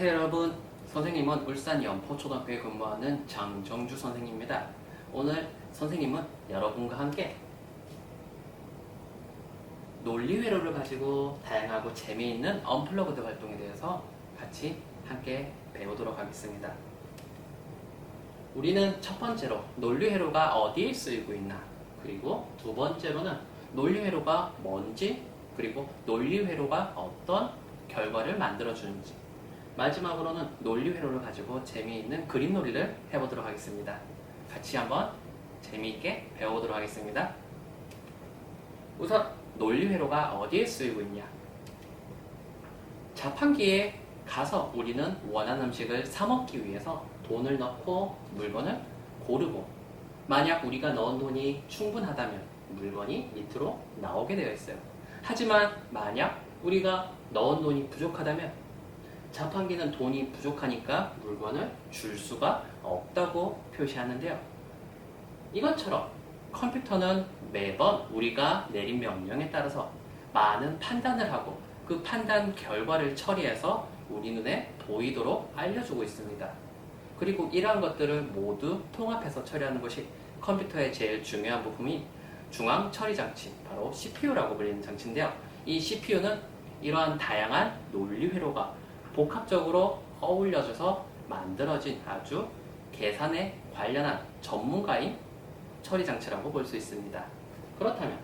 안녕하세요 여러분. 선생님은 울산 연포초등학교에 근무하는 장정주 선생님입니다. 오늘 선생님은 여러분과 함께 논리회로를 가지고 다양하고 재미있는 언플러그드 활동에 대해서 같이 함께 배우도록 하겠습니다. 우리는 첫 번째로 논리회로가 어디에 쓰이고 있나, 그리고 두 번째로는 논리회로가 뭔지, 그리고 논리회로가 어떤 결과를 만들어주는지, 마지막으로는 논리회로를 가지고 재미있는 그림놀이를 해보도록 하겠습니다. 같이 한번 재미있게 배워보도록 하겠습니다. 우선 논리회로가 어디에 쓰이고 있냐, 자판기에 가서 우리는 원하는 음식을 사 먹기 위해서 돈을 넣고 물건을 고르고, 만약 우리가 넣은 돈이 충분하다면 물건이 밑으로 나오게 되어 있어요. 하지만 만약 우리가 넣은 돈이 부족하다면 자판기는 돈이 부족하니까 물건을 줄 수가 없다고 표시하는데요. 이것처럼 컴퓨터는 매번 우리가 내린 명령에 따라서 많은 판단을 하고 그 판단 결과를 처리해서 우리 눈에 보이도록 알려주고 있습니다. 그리고 이러한 것들을 모두 통합해서 처리하는 것이 컴퓨터의 제일 중요한 부품인 중앙 처리 장치, 바로 CPU라고 불리는 장치인데요. 이 CPU는 이러한 다양한 논리 회로가 복합적으로 어울려져서 만들어진 아주 계산에 관련한 전문가인 처리 장치라고 볼 수 있습니다. 그렇다면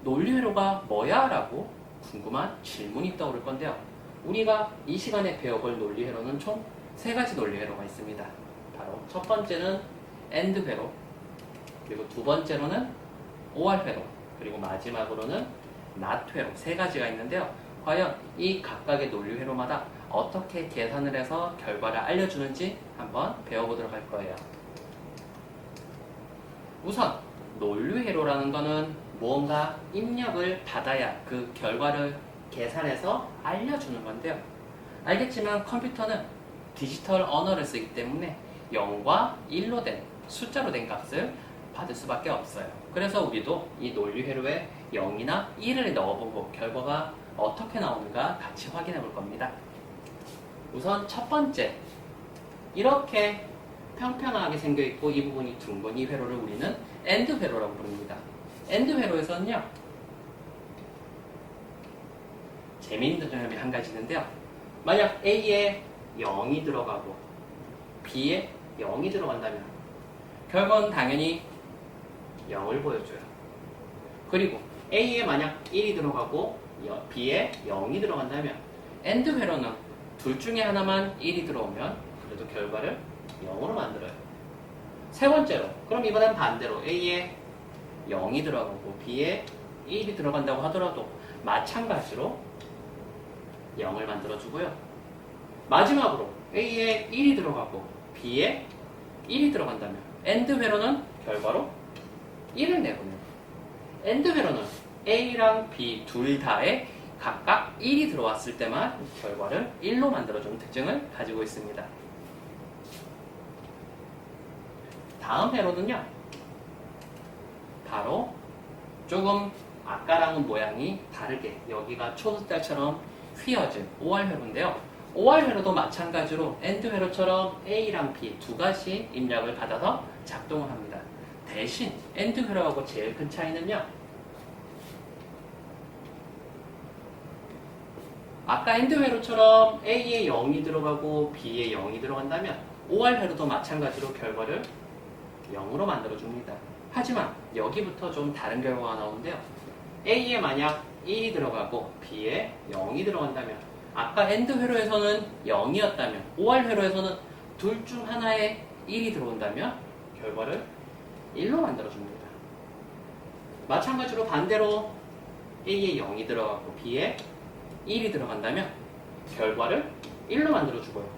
논리 회로가 뭐야? 라고 궁금한 질문이 떠오를 건데요. 우리가 이 시간에 배워볼 논리 회로는 총 3가지 논리 회로가 있습니다. 바로 첫 번째는 AND 회로, 그리고 두 번째로는 OR 회로, 그리고 마지막으로는 NOT 회로, 3가지가 있는데요. 과연 이 각각의 논리 회로마다 어떻게 계산을 해서 결과를 알려주는지 한번 배워보도록 할 거예요. 우선 논리 회로라는 거는 무언가 입력을 받아야 그 결과를 계산해서 알려주는 건데요. 알겠지만 컴퓨터는 디지털 언어를 쓰기 때문에 0과 1로 된, 숫자로 된 값을 받을 수밖에 없어요. 그래서 우리도 이 논리 회로에 0이나 1을 넣어보고 결과가 어떻게 나오는가 같이 확인해 볼 겁니다. 우선 첫 번째, 이렇게 평평하게 생겨 있고 이 부분이 둥근 이 회로를 우리는 AND 회로라고 부릅니다. AND 회로에서는요, 재미있는 점이 한 가지 있는데요. 만약 A에 0이 들어가고 B에 0이 들어간다면 결과는 당연히 0을 보여줘요. 그리고 A에 만약 1이 들어가고 B에 0이 들어간다면 AND 회로는 둘 중에 하나만 1이 들어오면 그래도 결과를 0으로 만들어요. 세 번째로, 그럼 이번엔 반대로 A에 0이 들어가고 B에 1이 들어간다고 하더라도 마찬가지로 0을 만들어주고요. 마지막으로 A에 1이 들어가고 B에 1이 들어간다면 AND 회로는 결과로 1을 내보내요. AND 회로는 A랑 B 둘 다에 각각 1이 들어왔을 때만 결과를 1로 만들어주는 특징을 가지고 있습니다. 다음 회로는요, 바로 조금 아까랑은 모양이 다르게 여기가 초승달처럼 휘어진 OR 회로인데요. OR 회로도 마찬가지로 AND 회로처럼 A랑 B 두 가지 입력을 받아서 작동을 합니다. 대신 AND 회로하고 제일 큰 차이는요, 아까 AND 회로처럼 A에 0이 들어가고 B에 0이 들어간다면 OR 회로도 마찬가지로 결과를 0으로 만들어줍니다. 하지만 여기부터 좀 다른 결과가 나오는데요. A에 만약 1이 들어가고 B에 0이 들어간다면 아까 AND 회로에서는 0이었다면 OR 회로에서는 둘 중 하나에 1이 들어온다면 결과를 1로 만들어줍니다. 마찬가지로 반대로 A에 0이 들어가고 B에 1이 들어간다면 결과를 1로 만들어주고요.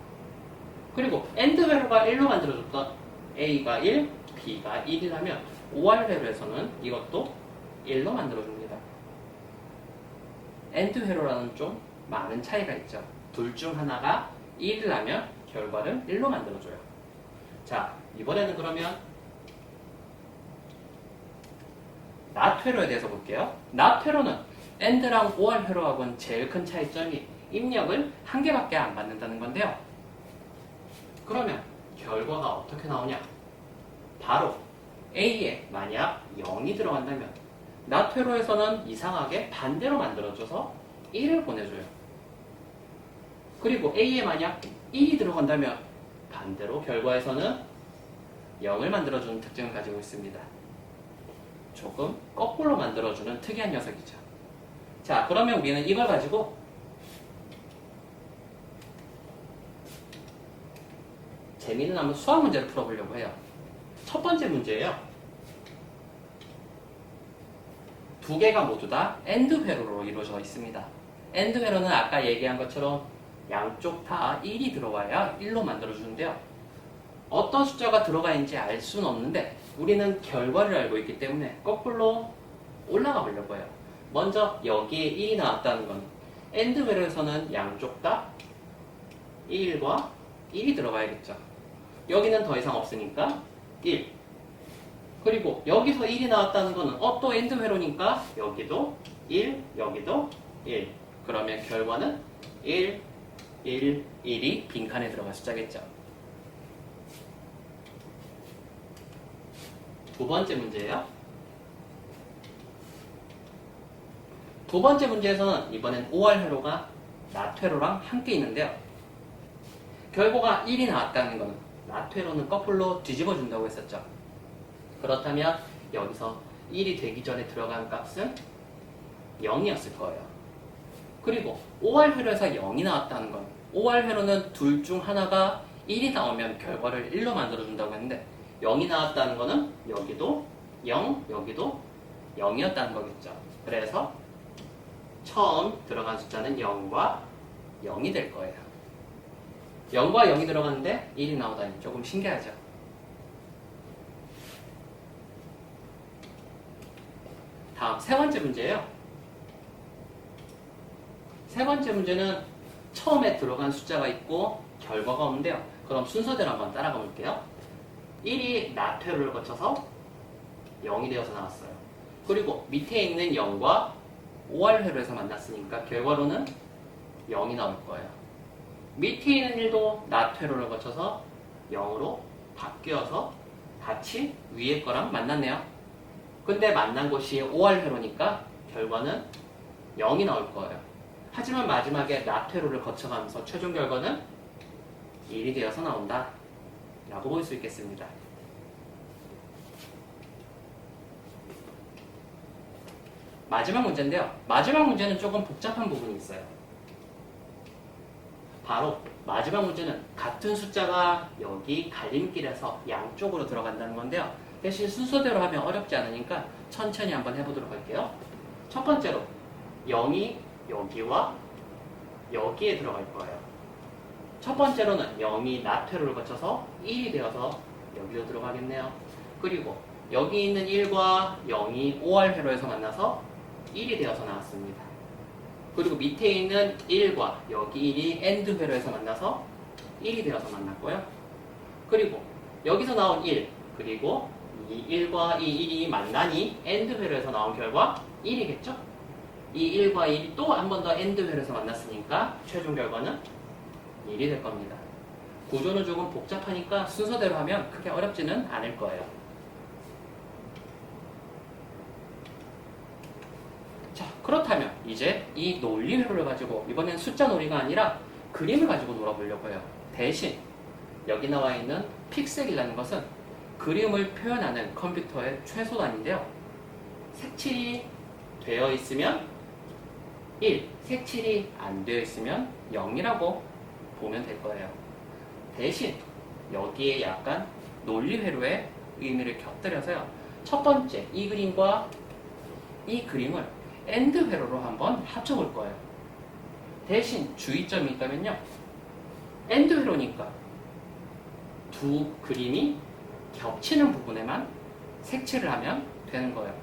그리고 AND 회로가 1로 만들어줬던 A가 1, B가 1이라면 OR 회로에서는 이것도 1로 만들어줍니다. AND 회로라는 좀 많은 차이가 있죠. 둘 중 하나가 1이라면 결과를 1로 만들어줘요. 자, 이번에는 그러면 NOT 회로에 대해서 볼게요. NOT 회로는 AND랑 OR 회로하고는 제일 큰 차이점이 입력을 한 개밖에 안 받는다는 건데요. 그러면 결과가 어떻게 나오냐? 바로 A에 만약 0이 들어간다면 나트회로에서는 이상하게 반대로 만들어줘서 1을 보내줘요. 그리고 A에 만약 1이 들어간다면 반대로 결과에서는 0을 만들어주는 특징을 가지고 있습니다. 조금 거꾸로 만들어주는 특이한 녀석이죠. 자, 그러면 우리는 이걸 가지고 재미있는 한번 수학 문제를 풀어보려고 해요. 첫 번째 문제예요. 두 개가 모두 다 AND 회로로 이루어져 있습니다. AND 회로는 아까 얘기한 것처럼 양쪽 다 1이 들어와야 1로 만들어주는데요. 어떤 숫자가 들어가 있는지 알 수는 없는데 우리는 결과를 알고 있기 때문에 거꾸로 올라가 보려고 해요. 먼저 여기에 1이 나왔다는 건 AND 회로에서는 양쪽 다 1과 1이 들어가야겠죠. 여기는 더 이상 없으니까 1. 그리고 여기서 1이 나왔다는 거는 또 AND 회로니까 여기도 1, 여기도 1. 그러면 결과는 1, 1, 1이 빈칸에 들어간 숫자겠죠. 두 번째 문제예요. 두 번째 문제에서는 이번엔 OR 회로가 낫 회로랑 함께 있는데요. 결과가 1이 나왔다는 거는 낫 회로는 거꾸로 뒤집어 준다고 했었죠. 그렇다면 여기서 1이 되기 전에 들어간 값은 0이었을 거예요. 그리고 OR 회로에서 0이 나왔다는 건 OR 회로는 둘 중 하나가 1이 나오면 결과를 1로 만들어준다고 했는데 0이 나왔다는 거는 여기도 0, 여기도 0이었다는 거겠죠. 그래서 처음 들어간 숫자는 0과 0이 될 거예요. 0과 0이 들어갔는데 1이 나오다니 조금 신기하죠. 다음 세 번째 문제예요. 세 번째 문제는 처음에 들어간 숫자가 있고 결과가 없는데요. 그럼 순서대로 한번 따라가 볼게요. 1이 낫 회로를 거쳐서 0이 되어서 나왔어요. 그리고 밑에 있는 0과 OR 회로에서 만났으니까 결과로는 0이 나올 거예요. 밑에 있는 1도 낫 회로를 거쳐서 0으로 바뀌어서 같이 위에 거랑 만났네요. 근데 만난 곳이 OR 회로니까 결과는 0이 나올 거예요. 하지만 마지막에 낫 회로를 거쳐가면서 최종 결과는 1이 되어서 나온다 라고 볼 수 있겠습니다. 마지막 문제인데요. 마지막 문제는 조금 복잡한 부분이 있어요. 바로 마지막 문제는 같은 숫자가 여기 갈림길에서 양쪽으로 들어간다는 건데요. 대신 순서대로 하면 어렵지 않으니까 천천히 한번 해보도록 할게요. 첫 번째로 0이 여기와 여기에 들어갈 거예요. 첫 번째로는 0이 낫 회로를 거쳐서 1이 되어서 여기로 들어가겠네요. 그리고 여기 있는 1과 0이 OR 회로에서 만나서 1이 되어서 나왔습니다. 그리고 밑에 있는 1과 여기 1이 AND 회로에서 만나서 1이 되어서 만났고요. 그리고 여기서 나온 1, 그리고 이 1과 이 1이 만나니 AND 회로에서 나온 결과 1이겠죠? 이 1과 1이 또 한 번 더 AND 회로에서 만났으니까 최종 결과는 1이 될 겁니다. 구조는 조금 복잡하니까 순서대로 하면 크게 어렵지는 않을 거예요. 자, 그렇다면 이제 이 논리 회로를 가지고 이번엔 숫자 놀이가 아니라 그림을 가지고 놀아보려고 해요. 대신 여기 나와 있는 픽셀이라는 것은 그림을 표현하는 컴퓨터의 최소단인데요. 색칠이 되어 있으면 1, 색칠이 안 되어 있으면 0이라고 보면 될 거예요. 대신 여기에 약간 논리 회로의 의미를 곁들여서요. 첫 번째 이 그림과 이 그림을 AND 회로로 한번 합쳐볼 거예요. 대신 주의점이 있다면요. AND 회로니까 두 그림이 겹치는 부분에만 색칠을 하면 되는 거예요.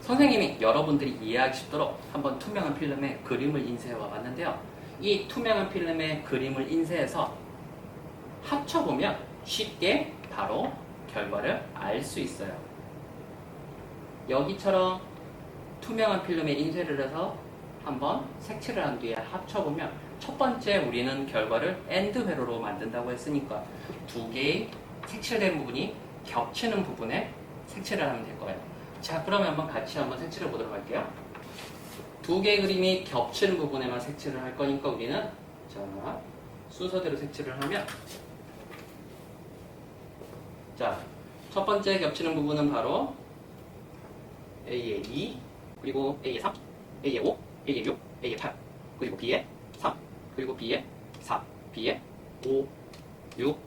선생님이 여러분들이 이해하기 쉽도록 한번 투명한 필름에 그림을 인쇄해 와봤는데요. 이 투명한 필름에 그림을 인쇄해서 합쳐보면 쉽게 바로 결과를 알 수 있어요. 여기처럼 투명한 필름에 인쇄를 해서 한번 색칠을 한 뒤에 합쳐보면 첫 번째 우리는 결과를 AND 회로로 만든다고 했으니까 두 개의 색칠된 부분이 겹치는 부분에 색칠을 하면 될 거예요. 자, 그러면 한번 같이 한번 색칠해 보도록 할게요. 두 개의 그림이 겹치는 부분에만 색칠을 할 거니까 우리는 자, 순서대로 색칠을 하면 자, 첫 번째 겹치는 부분은 바로 A의 2, 그리고 A의 3, A의 5, A의 6, A의 8, 그리고 B의 3, 그리고 B의 4, B의 5, 6,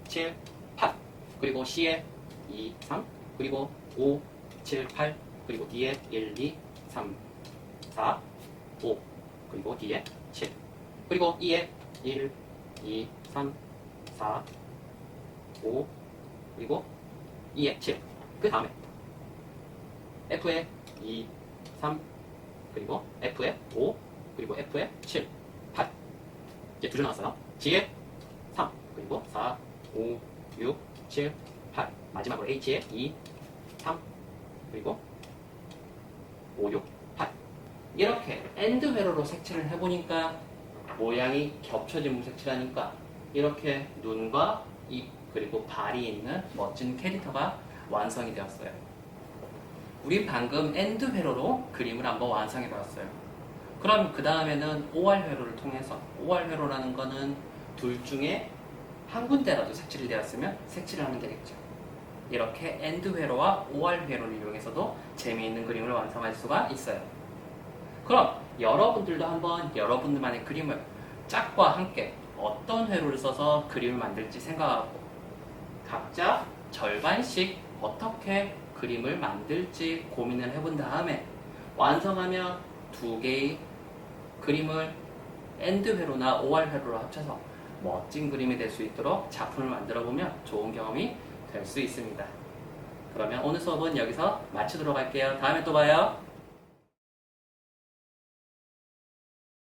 7, 8, 그리고 C의 2, 3, 그리고 5, 7, 8, 그리고 D의 1, 2, 3, 4, 5, 그리고 D의 7, 그리고 E의 1, 2, 3, 4, 5, 그리고 E의 7, 그 다음에 F의 2, 3, 그리고 F의 5, 그리고 F의 7, 8. 이제 두 줄 나왔어요. G의 3, 그리고 4, 5, 6, 7, 8. 마지막으로 H의 2, 3, 그리고 5, 6, 8. 이렇게 AND 회로로 색칠을 해보니까 모양이 겹쳐진 색칠하니까 이렇게 눈과 입 그리고 발이 있는 멋진 캐릭터가 완성이 되었어요. 우리 방금 AND 회로로 그림을 한번 완성해 봤어요. 그럼 그 다음에는 OR 회로를 통해서 OR 회로라는 거는 둘 중에 한 군데라도 색칠이 되었으면 색칠을 하면 되겠죠. 이렇게 AND 회로와 OR 회로를 이용해서도 재미있는 그림을 완성할 수가 있어요. 그럼 여러분들도 한번 여러분들만의 그림을 짝과 함께 어떤 회로를 써서 그림을 만들지 생각하고 각자 절반씩 어떻게 그림을 만들지 고민을 해본 다음에 완성하면 두 개의 그림을 AND 회로나 OR 회로로 합쳐서 멋진 그림이 될 수 있도록 작품을 만들어 보면 좋은 경험이 될 수 있습니다. 그러면 오늘 수업은 여기서 마치도록 할게요. 다음에 또 봐요.